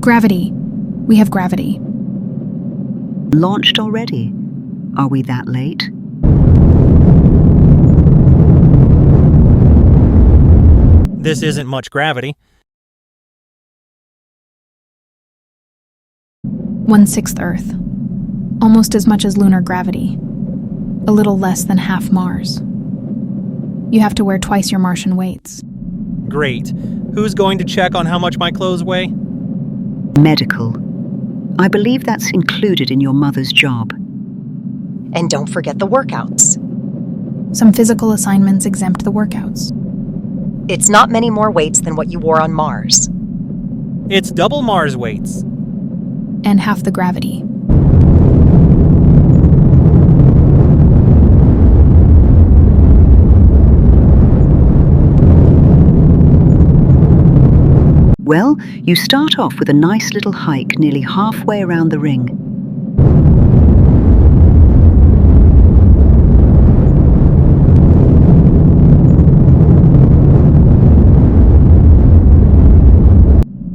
Gravity. We have gravity. Launched already? Are we that late? This isn't much gravity. 1/6 Earth. Almost as much as lunar gravity. A little less than half Mars. You have to wear twice your Martian weights. Great. Who's going to check on how much my clothes weigh? Medical. I believe that's included in your mother's job. And don't forget the workouts. Some physical assignments exempt the workouts. It's not many more weights than what you wore on Mars. It's double Mars weights. And half the gravity. Well, you start off with a nice little hike nearly halfway around the ring.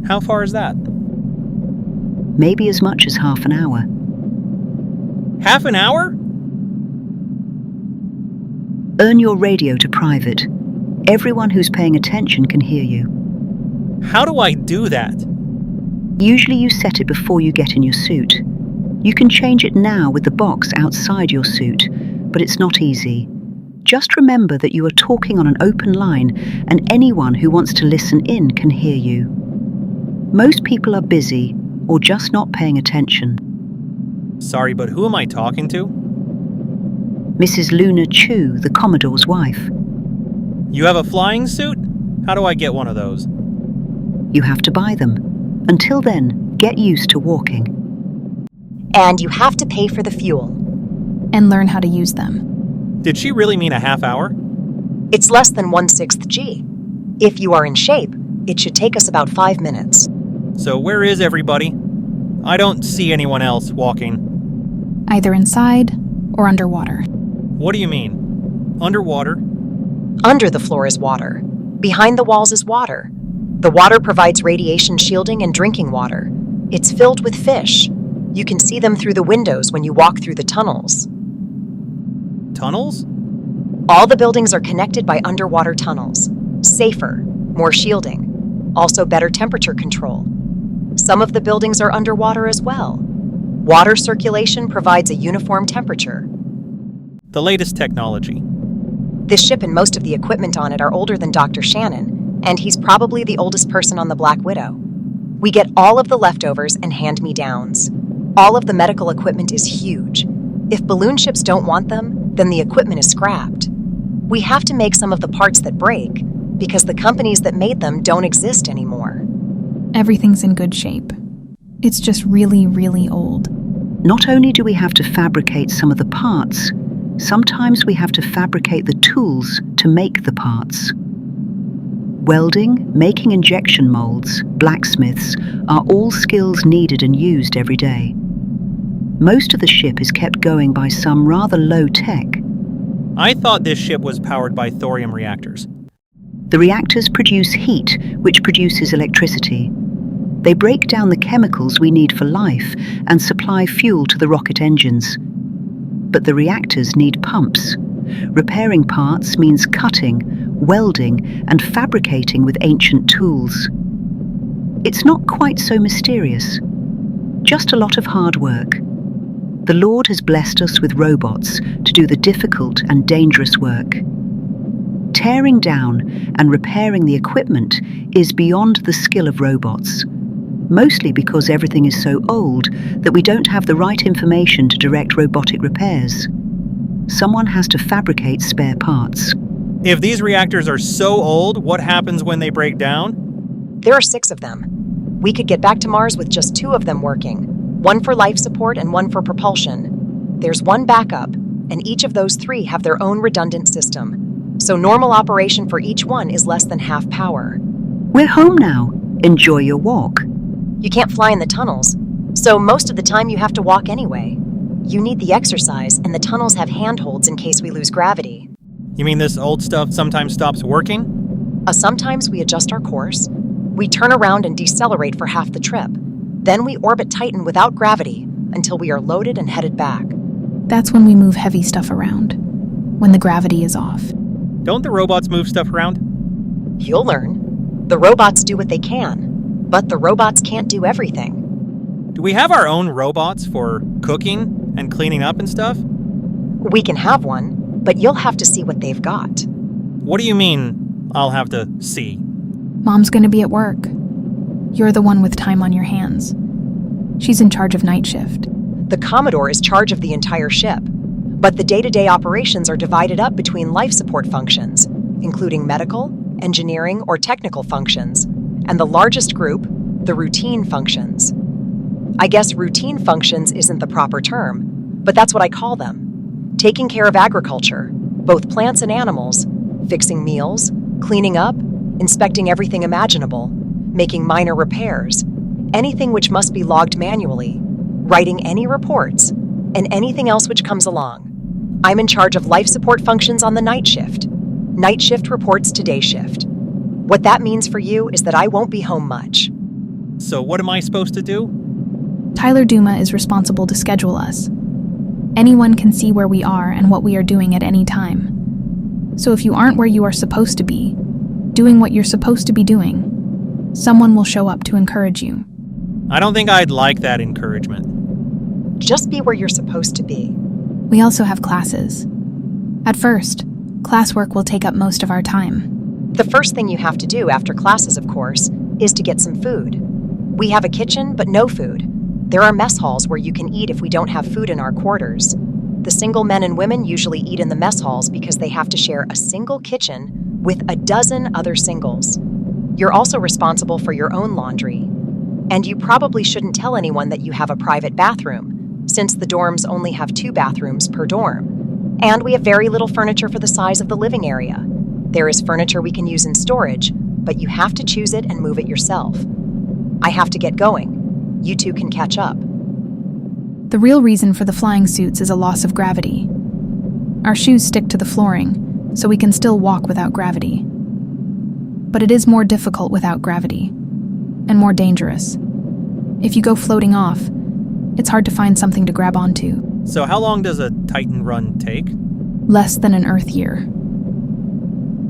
How far is that? Maybe as much as half an hour. Half an hour? Earn your radio to private. Everyone who's paying attention can hear you. How do I do that? Usually you set it before you get in your suit. You can change it now with the box outside your suit, but it's not easy. Just remember that you are talking on an open line and anyone who wants to listen in can hear you. Most people are busy or just not paying attention. Sorry, but who am I talking to? Mrs. Luna Chu, the Commodore's wife. You have a flying suit? How do I get one of those? You have to buy them. Until then, get used to walking. And you have to pay for the fuel. And learn how to use them. Did she really mean a half hour? It's less than 1/6 G. If you are in shape, it should take us about 5 minutes. So where is everybody? I don't see anyone else walking. Either inside or underwater. What do you mean? Underwater? Under the floor is water. Behind the walls is water. The water provides radiation shielding and drinking water. It's filled with fish. You can see them through the windows when you walk through the tunnels. Tunnels? All the buildings are connected by underwater tunnels. Safer, more shielding, also better temperature control. Some of the buildings are underwater as well. Water circulation provides a uniform temperature. The latest technology. This ship and most of the equipment on it are older than Dr. Shannon, and he's probably the oldest person on the Black Widow. We get all of the leftovers and hand-me-downs. All of the medical equipment is huge. If balloon ships don't want them, then the equipment is scrapped. We have to make some of the parts that break, because the companies that made them don't exist anymore. Everything's in good shape. It's just really, really old. Not only do we have to fabricate some of the parts, sometimes we have to fabricate the tools to make the parts. Welding, making injection molds, blacksmiths are all skills needed and used every day. Most of the ship is kept going by some rather low tech. I thought this ship was powered by thorium reactors. The reactors produce heat, which produces electricity. They break down the chemicals we need for life and supply fuel to the rocket engines. But the reactors need pumps. Repairing parts means cutting, welding, and fabricating with ancient tools. It's not quite so mysterious. Just a lot of hard work. The Lord has blessed us with robots to do the difficult and dangerous work. Tearing down and repairing the equipment is beyond the skill of robots, mostly because everything is so old that we don't have the right information to direct robotic repairs. Someone has to fabricate spare parts. If these reactors are so old, what happens when they break down? There are 6 of them. We could get back to Mars with just 2 of them working, one for life support and one for propulsion. There's one backup, and each of those 3 have their own redundant system. So normal operation for each one is less than half power. We're home now. Enjoy your walk. You can't fly in the tunnels, so most of the time you have to walk anyway. You need the exercise, and the tunnels have handholds in case we lose gravity. You mean this old stuff sometimes stops working? Sometimes we adjust our course. We turn around and decelerate for half the trip. Then we orbit Titan without gravity until we are loaded and headed back. That's when we move heavy stuff around, when the gravity is off. Don't the robots move stuff around? You'll learn. The robots do what they can, but the robots can't do everything. Do we have our own robots for cooking and cleaning up and stuff? We can have one, but you'll have to see what they've got. What do you mean, I'll have to see? Mom's gonna be at work. You're the one with time on your hands. She's in charge of night shift. The Commodore is charge of the entire ship, but the day-to-day operations are divided up between life support functions, including medical, engineering, or technical functions, and the largest group, the routine functions. I guess routine functions isn't the proper term, but that's what I call them. Taking care of agriculture, both plants and animals, fixing meals, cleaning up, inspecting everything imaginable, making minor repairs, anything which must be logged manually, writing any reports, and anything else which comes along. I'm in charge of life support functions on the night shift. Night shift reports to day shift. What that means for you is that I won't be home much. So what am I supposed to do? Tyler Duma is responsible to schedule us. Anyone can see where we are and what we are doing at any time. So if you aren't where you are supposed to be, doing what you're supposed to be doing, someone will show up to encourage you. I don't think I'd like that encouragement. Just be where you're supposed to be. We also have classes. At first, classwork will take up most of our time. The first thing you have to do after classes, of course, is to get some food. We have a kitchen, but no food. There are mess halls where you can eat if we don't have food in our quarters. The single men and women usually eat in the mess halls because they have to share a single kitchen with a dozen other singles. You're also responsible for your own laundry. And you probably shouldn't tell anyone that you have a private bathroom, since the dorms only have 2 bathrooms per dorm. And we have very little furniture for the size of the living area. There is furniture we can use in storage, but you have to choose it and move it yourself. I have to get going. You two can catch up. The real reason for the flying suits is a loss of gravity. Our shoes stick to the flooring, so we can still walk without gravity. But it is more difficult without gravity, and more dangerous. If you go floating off, it's hard to find something to grab onto. So how long does a Titan run take? Less than an Earth year.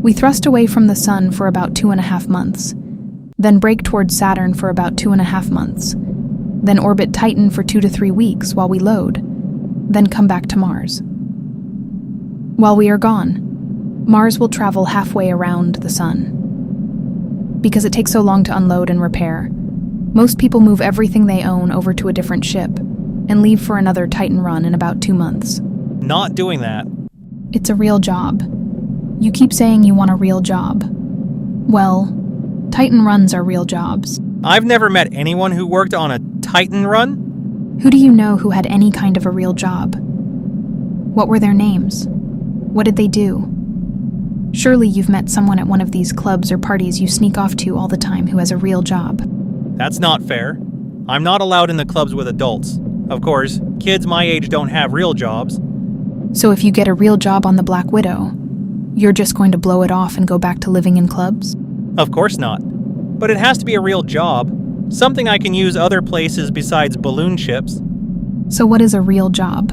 We thrust away from the sun for about 2.5 months, then break towards Saturn for about 2.5 months, then orbit Titan for 2 to 3 weeks while we load, then come back to Mars. While we are gone, Mars will travel halfway around the sun. Because it takes so long to unload and repair, most people move everything they own over to a different ship and leave for another Titan run in about 2 months. Not doing that. It's a real job. You keep saying you want a real job. Well, Titan runs are real jobs. I've never met anyone who worked on a Titan run. Who do you know who had any kind of a real job? What were their names? What did they do? Surely you've met someone at one of these clubs or parties you sneak off to all the time who has a real job. That's not fair. I'm not allowed in the clubs with adults. Of course, kids my age don't have real jobs. So if you get a real job on the Black Widow, you're just going to blow it off and go back to living in clubs? Of course not. But it has to be a real job. Something I can use other places besides balloon ships. So what is a real job?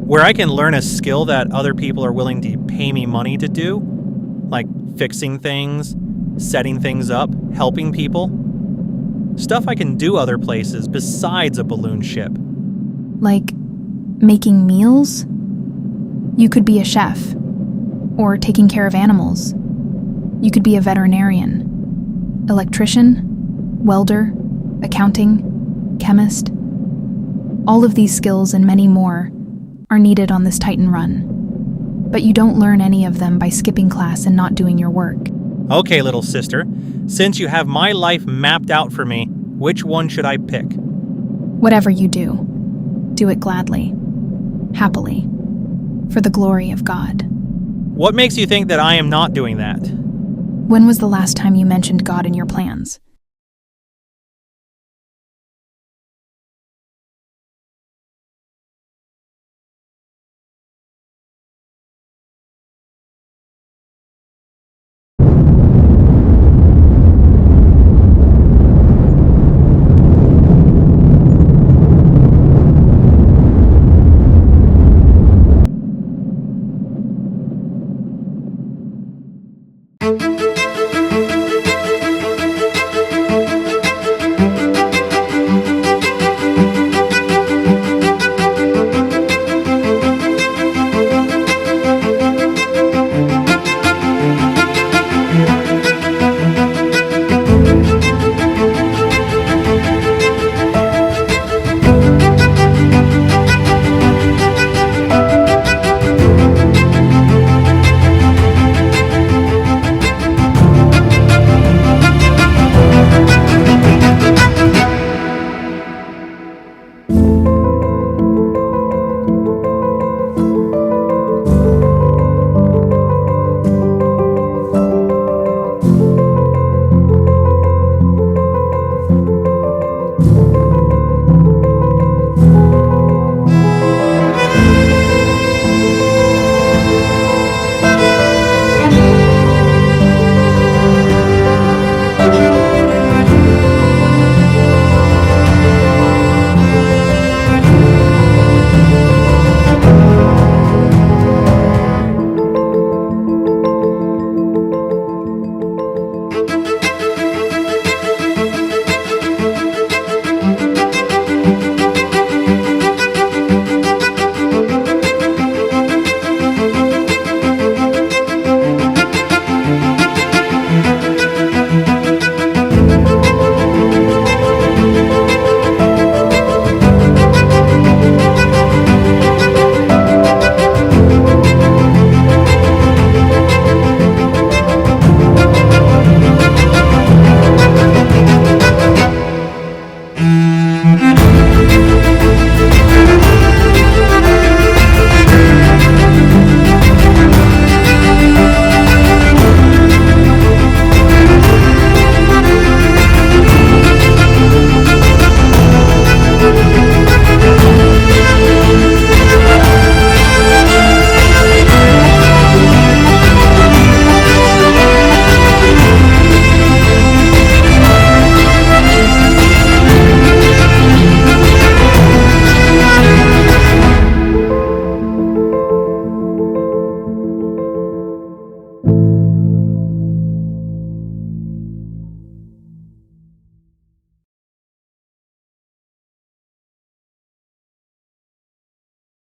Where I can learn a skill that other people are willing to pay me money to do. Like fixing things, setting things up, helping people. Stuff I can do other places besides a balloon ship. Like making meals? You could be a chef. Or taking care of animals. You could be a veterinarian. Electrician, welder, accounting, chemist. All of these skills and many more are needed on this Titan run. But you don't learn any of them by skipping class and not doing your work. Okay, little sister. Since you have my life mapped out for me, which one should I pick? Whatever you do it gladly, happily, for the glory of God. What makes you think that I am not doing that? When was the last time you mentioned God in your plans?